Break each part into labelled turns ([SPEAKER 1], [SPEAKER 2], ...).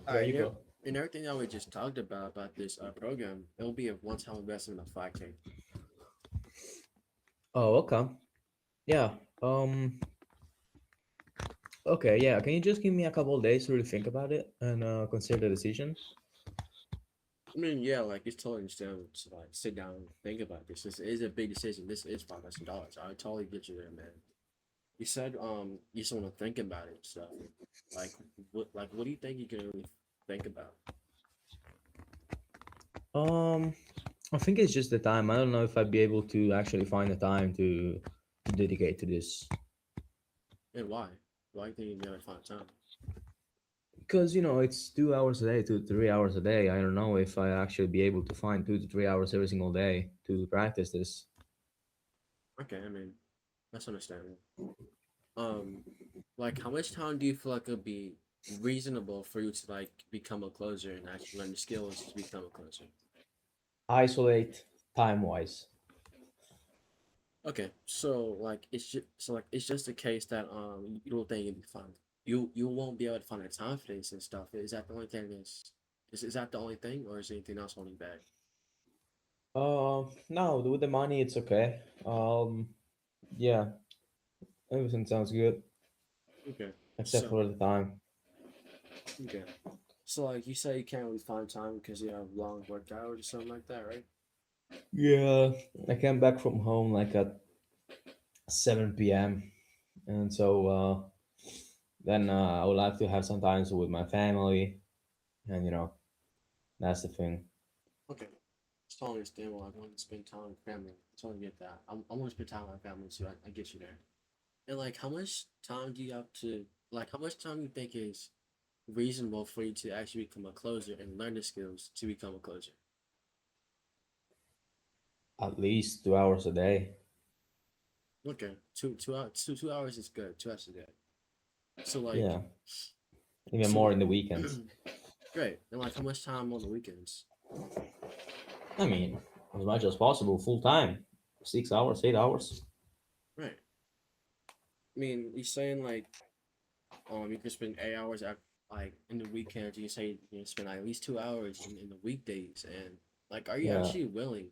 [SPEAKER 1] All
[SPEAKER 2] Yeah,
[SPEAKER 1] right,
[SPEAKER 2] you go.
[SPEAKER 1] and everything that we just talked about this program, it'll be a one-time investment of 5K.
[SPEAKER 2] Oh, okay. Yeah. Okay. Yeah. Can you just give me a couple of days to really think about it and consider the decision?
[SPEAKER 1] I mean, yeah, like it's totally understandable to like sit down and think about this. This is a big decision. This is $5,000. I totally get you there, man. You said you just want to think about it and stuff. What do you think you can really think about?
[SPEAKER 2] Um, I think it's just the time. I don't know if I'd be able to actually find the time to dedicate to this.
[SPEAKER 1] And why? Why do you think you never find time?
[SPEAKER 2] Because it's 2 hours a day, 2 to 3 hours a day. I don't know if I actually be able to find 2 to 3 hours every single day to practice this.
[SPEAKER 1] Okay, I mean, that's understandable. Um, like how much time do you feel like it'd be reasonable for you to like become a closer and actually learn the skills to become a closer?
[SPEAKER 2] Isolate time wise.
[SPEAKER 1] Okay, so like it's just a case that you don't think you'll be fine. You won't be able to find the time for this and stuff. Is that the only thing is that the only thing or is anything else holding back?
[SPEAKER 2] No, with the money, it's okay. Yeah, everything sounds good
[SPEAKER 1] Okay.
[SPEAKER 2] except
[SPEAKER 1] So
[SPEAKER 2] for the time.
[SPEAKER 1] okay. So like you say you can't really find time because you have long work hours or something like that, right?
[SPEAKER 2] Yeah, I came back from home like at 7 p.m. and so then I would like to have some time with my family, and that's the thing.
[SPEAKER 1] Okay. It's totally understandable. I want to spend time with family. I totally get that. I want to spend time with my family too. I get you there. And like, how much time do you have to like? How much time you think is reasonable for you to actually become a closer and learn the skills to become a closer?
[SPEAKER 2] At least 2 hours a day.
[SPEAKER 1] Okay, 2 hours. Two hours is good. 2 hours is good. So like,
[SPEAKER 2] Yeah, even
[SPEAKER 1] so
[SPEAKER 2] more in
[SPEAKER 1] like,
[SPEAKER 2] the weekends.
[SPEAKER 1] great. And like, how much time on the weekends?
[SPEAKER 2] I mean, as much as possible, full time, 6 hours, 8 hours.
[SPEAKER 1] Right. I mean, you're saying like, you can spend 8 hours at like in the weekends. You say you can spend like, at least 2 hours in the weekdays, and like, are you
[SPEAKER 2] Yeah,
[SPEAKER 1] actually willing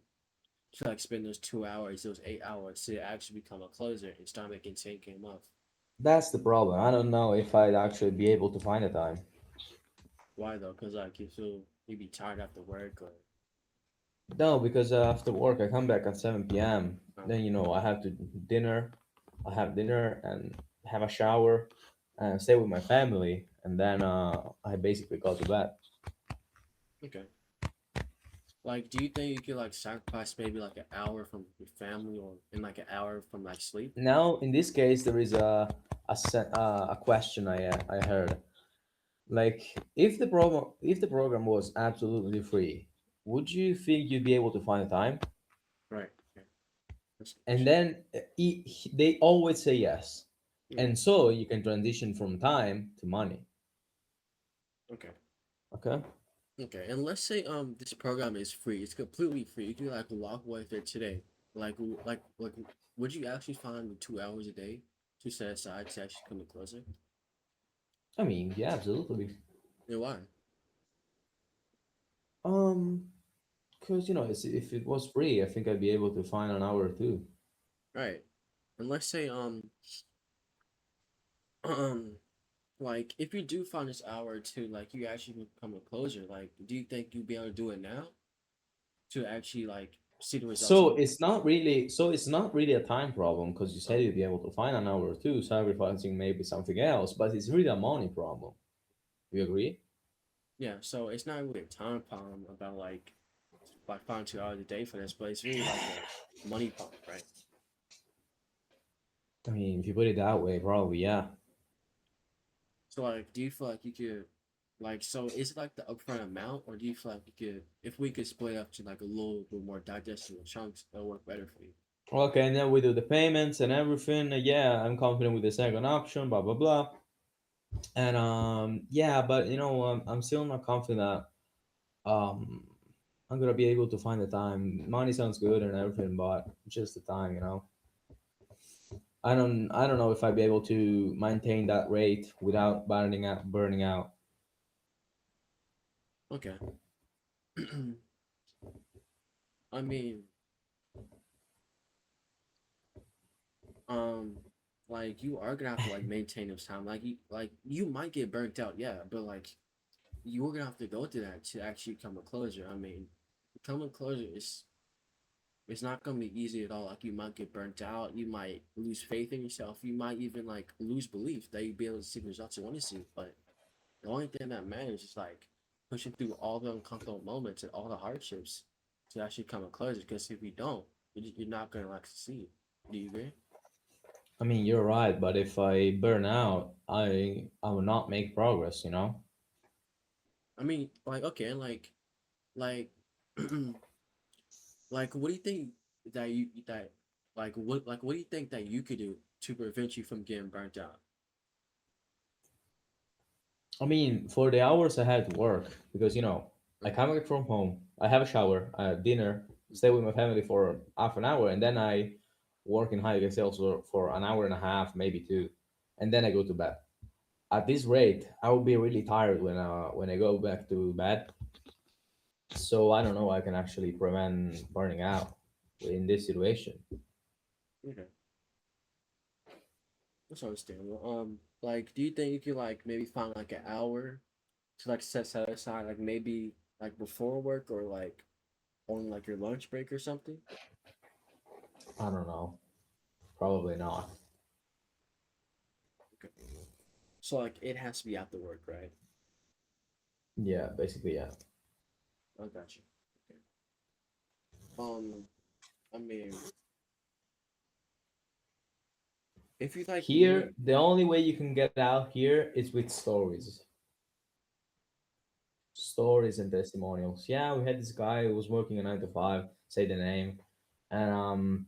[SPEAKER 1] to like spend those 2 hours, those 8 hours to actually become a closer and start making 10K a month?
[SPEAKER 2] that's the problem. I don't know if I'd actually be able to find the time.
[SPEAKER 1] Why though? Because like you feel you'd be tired after work or
[SPEAKER 2] No, because after work I come back at 7 p.m. Then
[SPEAKER 1] okay,
[SPEAKER 2] I have to dinner. I have dinner and have a shower and stay with my family, and then I basically go to bed.
[SPEAKER 1] okay. Like, do you think you could like sacrifice maybe like an hour from your family or in like an hour from like sleep?
[SPEAKER 2] Now, in this case, there is a question I heard. Like, if the program was absolutely free, would you think you'd be able to find the time?
[SPEAKER 1] Right. Okay. That's a good
[SPEAKER 2] And
[SPEAKER 1] question.
[SPEAKER 2] then they always say yes,
[SPEAKER 1] Mm-hmm.
[SPEAKER 2] and so you can transition from time to money.
[SPEAKER 1] Okay.
[SPEAKER 2] Okay.
[SPEAKER 1] Okay. And let's say this program is free. It's completely free. You can like walk away with it today. Like would you actually find the 2 hours a day to set aside to actually come closer?
[SPEAKER 2] I mean, yeah, absolutely.
[SPEAKER 1] And why?
[SPEAKER 2] Um, because if it was free, I think I'd be able to find an hour or two.
[SPEAKER 1] Right. And let's say um like if you do find this hour or two, like you actually become a closer, like do you think you'd be able to do it now to actually like see the results
[SPEAKER 2] So
[SPEAKER 1] immediately?
[SPEAKER 2] it's not really a time problem because you said
[SPEAKER 1] Oh,
[SPEAKER 2] you'd be able to find an hour or two, sacrificing maybe something else, but it's really a money problem. You agree?
[SPEAKER 1] yeah. So it's not really a time problem about like finding 2 hours a day for this, but it's really like a money problem, right?
[SPEAKER 2] I mean, if you put it that way, probably yeah.
[SPEAKER 1] So like, do you feel like you could like so is it like the upfront amount, or do you feel like you could if we could split up to like a little bit more digestible chunks, that'll work better for you?
[SPEAKER 2] Okay, and then we do the payments and everything. Yeah, I'm confident with the second option. Blah blah blah. And yeah, but I'm still not confident that um I'm gonna be able to find the time. Money sounds good and everything, but just the time. I don't know if I'd be able to maintain that rate without burning out.
[SPEAKER 1] Okay. I mean, um, like you are gonna have to like maintain this time. Like you might get burnt out, yeah, but like you're gonna have to go through that to actually come a closure. I mean, becoming closure is it's not gonna be easy at all. Like you might get burnt out, you might lose faith in yourself, you might even like lose belief that you'll be able to see the results you want to see. But the only thing that matters is like pushing through all the uncomfortable moments and all the hardships to actually come a closure. Because if you don't, you're not gonna like succeed. Do you agree?
[SPEAKER 2] I mean, you're right, but if I burn out, I will not make progress. You know.
[SPEAKER 1] I mean, like okay, like like what do you think that what do you think that you could do to prevent you from getting burnt out?
[SPEAKER 2] I mean, for the hours I had to work, because I
[SPEAKER 1] Mm-hmm.
[SPEAKER 2] come back from home, I have a shower, I have dinner, stay with my family for half an hour, and then I work in high sales for an hour and a half, maybe two, and then I go to bed. At this rate, I will be really tired when I go back to bed. So I don't know. I can actually prevent burning out in this situation.
[SPEAKER 1] Okay, that's understandable. Like, do you think you could like maybe find like an hour to like set aside, like maybe like before work or like on like your lunch break or something?
[SPEAKER 2] I don't know. Probably not.
[SPEAKER 1] Okay, so like it has to be after work, right?
[SPEAKER 2] Yeah, basically, yeah.
[SPEAKER 1] I got you. Okay. Um, I mean, if you like
[SPEAKER 2] Here,
[SPEAKER 1] really,
[SPEAKER 2] the only way you can get out here is with stories. Stories and testimonials. Yeah, we had this guy who was working a 9 to 5, say the name, and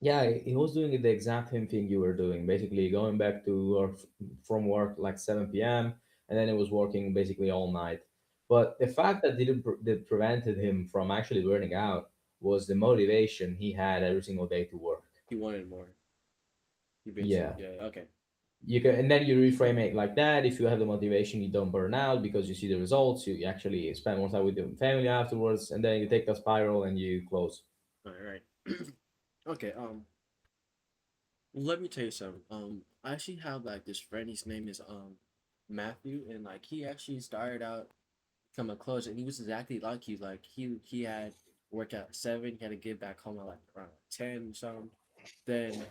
[SPEAKER 2] yeah, he was doing the exact same thing you were doing. Basically, going back to work from work like 7 p.m. and then he was working basically all night. But the fact that prevented him from actually burning out was the motivation he had every single day to work.
[SPEAKER 1] he wanted more. He basically,
[SPEAKER 2] Yeah,
[SPEAKER 1] yeah, okay.
[SPEAKER 2] you can, and then you reframe it like that. If you have the motivation, you don't burn out because you see the results. You actually spend more time with your family afterwards, and then you take the spiral and you close.
[SPEAKER 1] All right. Okay. Let me tell you something. I actually have like this friend. His name is Matthew, and like he actually started out coming close, and he was exactly like you. Like he had work at 7. He had to get back home at like around 10 or something. Then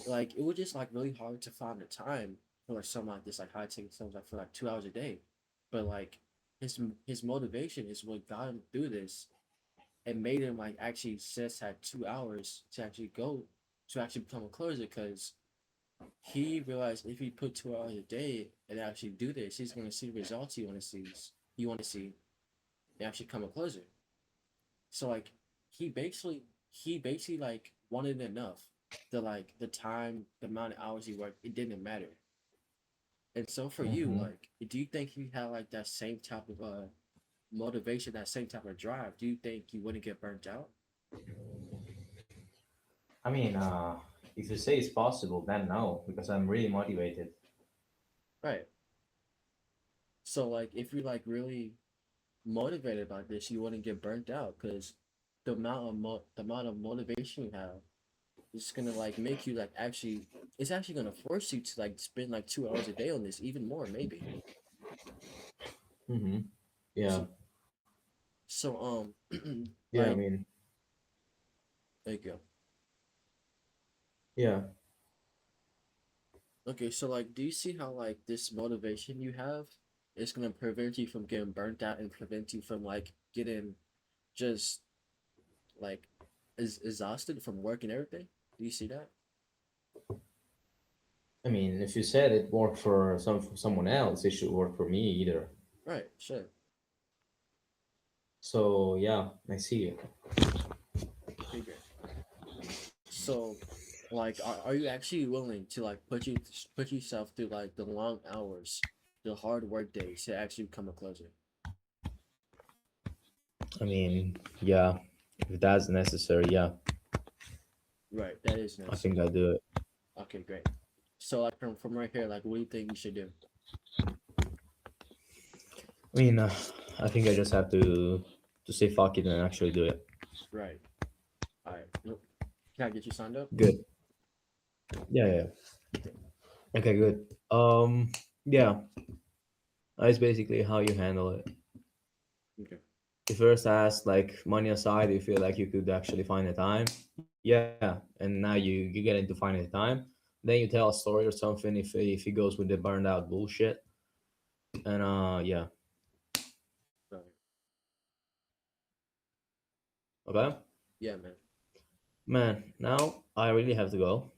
[SPEAKER 1] like it was just like really hard to find the time for like something like this, like high taking something like for like 2 hours a day. But like his motivation is what got him through this and made him like actually just had 2 hours to actually go to actually become a closer because he realized if he put 2 hours a day and actually do this, he's going to see the results he want to see and actually come a closer. So like he basically like wanted enough. The like the time, the amount of hours he worked, it didn't matter. And so for you,
[SPEAKER 2] Hmm.
[SPEAKER 1] like, do you think you had like that same type of motivation, that same type of drive? Do you think you wouldn't get burnt out?
[SPEAKER 2] I mean, if you say it's possible, then no, because I'm really motivated.
[SPEAKER 1] Right. So like if you're like really motivated by this, you wouldn't get burnt out because the amount of motivation you have is gonna like make you like actually it's actually gonna force you to like spend like 2 hours a day on this, even more maybe.
[SPEAKER 2] Hmm. Yeah,
[SPEAKER 1] So
[SPEAKER 2] yeah. I
[SPEAKER 1] like
[SPEAKER 2] mean,
[SPEAKER 1] there you go.
[SPEAKER 2] yeah.
[SPEAKER 1] Okay, so like do you see how like this motivation you have is gonna prevent you from getting burnt out and prevent you from like getting just like is exhausted from work and everything? Do you see that?
[SPEAKER 2] I mean, if you said it worked for someone else, it should work for me either.
[SPEAKER 1] Right, sure.
[SPEAKER 2] So yeah, I see it.
[SPEAKER 1] Okay, great. So, like, are you actually willing to like put yourself through like the long hours, the hard work days to actually become a closer?
[SPEAKER 2] I mean, yeah, if that's necessary, yeah,
[SPEAKER 1] Right, that is
[SPEAKER 2] I think
[SPEAKER 1] necessary.
[SPEAKER 2] I do it.
[SPEAKER 1] Okay, great. So, like, from right here, like, what do you think you should do?
[SPEAKER 2] I mean, I think I just have to say fuck it and actually do it.
[SPEAKER 1] Right. All right. Nope. Can I get you signed up?
[SPEAKER 2] Good. Yeah, yeah.
[SPEAKER 1] Okay.
[SPEAKER 2] Okay, good. Yeah, that's basically how you handle it.
[SPEAKER 1] Okay.
[SPEAKER 2] You first ask like money aside, you feel like you could actually find the time. Yeah, and now you get into finding the time. Then you tell a story or something if it goes with the burned out bullshit. And yeah,
[SPEAKER 1] Right.
[SPEAKER 2] okay,
[SPEAKER 1] Yeah, man.
[SPEAKER 2] man. Now I really have to go.